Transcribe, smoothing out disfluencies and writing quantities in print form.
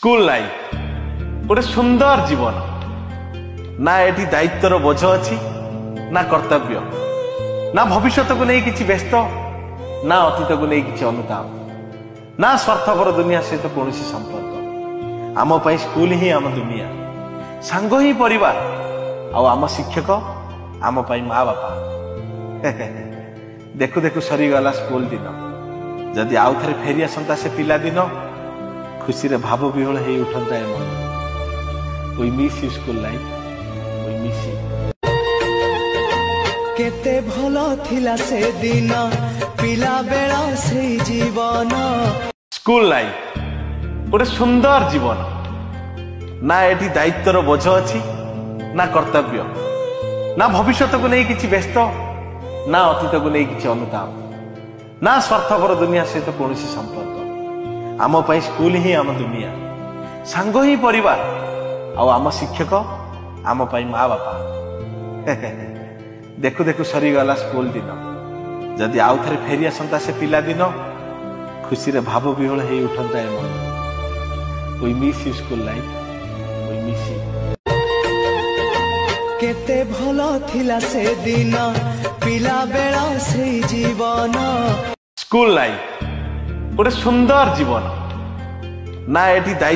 School life गोटे सुंदर जीवन ना एटी दायित्वर बोझ अच्छी ना कर्तव्य ना भविष्य को नहीं किसी व्यस्त ना अतीत को नहीं किसी अनुताप ना स्वार्थपर दुनिया सहित कौन संपर्क आम स्कूल ही आम दुनिया सांग ही परिवार आम शिक्षक आम माँ बापा देखु देखु सरीगला स्कूल दिन जदि आउ थे फेरी आसंता से पिला दिन खुशी रे भाव विहल हो उठंता है मन। We miss you school life, we miss you. केते भलो थिला से दिन पिला बेला से जीवन। स्कूल लाइफ गोटे सुंदर जीवन ना एटी दायित्वर बोझ अच्छी ना कर्तव्य ना भविष्य को नहीं किसी व्यस्त ना अतीत को नहीं किसी अनुताप ना स्वार्थपर दुनिया सहित कौन संपर्क आम स्कूल ही आम दुनिया सांग ही परिवार आम शिक्षक आम माँ बापा देखु देखु सरीगला स्कूल दिन जदि आउ थे फेरी आसंता से पिला दिन खुशी रे भाव विहल हो उठंता है मन। We miss you school life, we miss you. केते भलो थिला से दिन पिला बेला से जीवन। स्कूल लाइफ गोटे सुंदर जीवन ना एटी दायित्व